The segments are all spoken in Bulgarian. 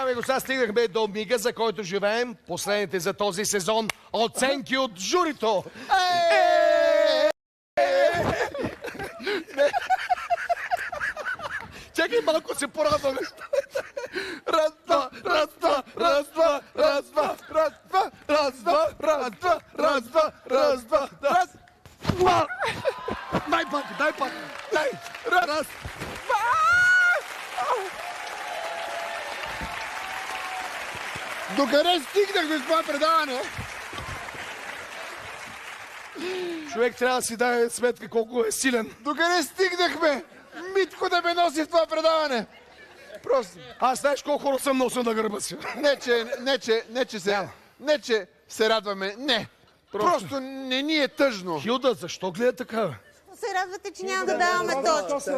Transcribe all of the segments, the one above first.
дами и господа, стигнахме до мига, за който живеем. Последните за този сезон. Оценки от журито. Чакай, малко се порадваме. Раз, два, раз, два, раз, два, раз, два, раз, два, раз, два, раз, два, раз, два, раз, два, раз, два. Дай пак, дай пак. Дай. Раз. Докъде стигнахме с това предаване? Човек трябва да си даде сметка колко е силен. Докъде стигнахме? Митко да ме носи в това предаване. Просто. Аз знаеш колко хора съм носил на гърба си. Не, че се радваме. Не. Просто не ни е тъжно. Хилда, защо гледа така? Се радвате, че няма да даваме точки.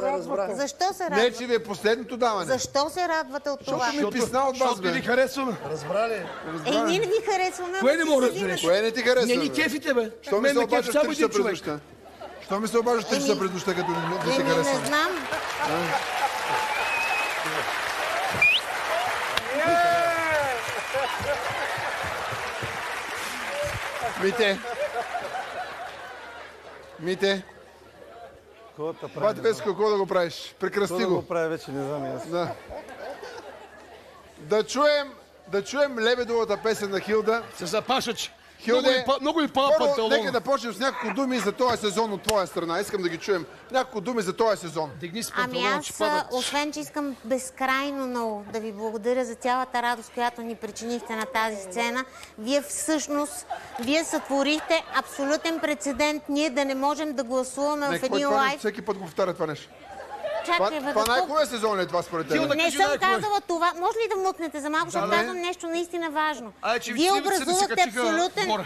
Защо се Не, радвате? че ви е последното даване. Защо се радвате от това? Защото ми писна от вас, Защото не бе. ви харесваме. Ние не ви харесваме. Кое не мога да седим разбереш? Кое не ти харесва, Не ни бе? кефите, бе. Що ми Мен се ме кеф обаждаш само 3 един часа през човек. нощта? Що ми се обаждаш 3 часа през нощта, като не ти Не харесвам? знам. Мите. Батвеско, какво да го правиш? Прекрасти Какво да го. го правя вече, не знам и аз. Да. Да чуем Лебедовата песен на Хилда. Се запашач. Хилде, Много и папа първо, нека панталон. да почнем с няколко думи за този сезон от твоя страна. Искам да ги чуем. Няколко думи за този сезон. Дигни с Ами панталон, че аз, падат. освен че искам безкрайно много да ви благодаря за цялата радост, която ни причинихте на тази сцена, вие сътворихте абсолютен прецедент ние да не можем да гласуваме в един лайв. Всеки път го повтаря това нещо. Чакай, бе, Това да най-хубавия сезон е това според теб. Хилда, Не кажи съм най-хубаво. казала това. Може ли да млъкнете за малко, защото Да, не. казвам нещо наистина важно. Че Вие цивиците да се образувахте качиха абсолютен... горе.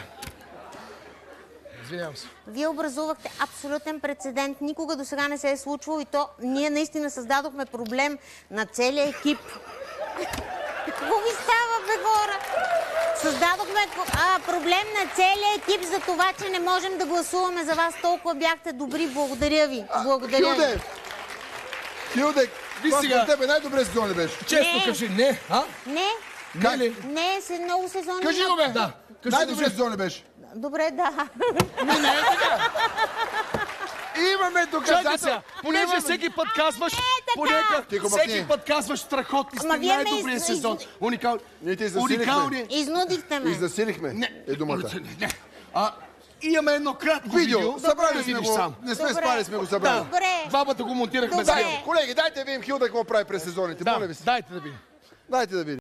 Извинявам се. Вие образувахте абсолютен прецедент. Никога до сега не се е случвало и то ние наистина създадохме проблем на целия екип. Какво ви става, бе, хора? Създадохме проблем на целия екип за това, че не можем да гласуваме за вас. Толкова бяхте добри. Благодаря ви. Благодаря ви. Хилде, това сега. според тебе най-добре сезон ли беше? Честно Не. кажи, не. А? Не, Не ли? не, много сезони. Кажи го, бе! Да. Кажи, Най-добре сезон ли беше? Добре, да. Имаме Чакай доказателства. сега, понеже всеки път казваш, Тихо, всеки мъкни. път казваш страхотни сте, Ама вие ме най-добрия сезон. Уникални. Ние те засилихме. Уникални. Изнудихте ме. Изнасилихме. Е думата. Не. Имаме едно кратко Видео. видео. Събрали Да сме видиш го. сам. Не сме Добре. спали, сме го събрали. Добре. Два пъти го монтирахме Добре. заедно. Колеги, дайте да видим Хилда какво прави през сезоните. Моля ви се. Дайте да видим. Дайте да видим.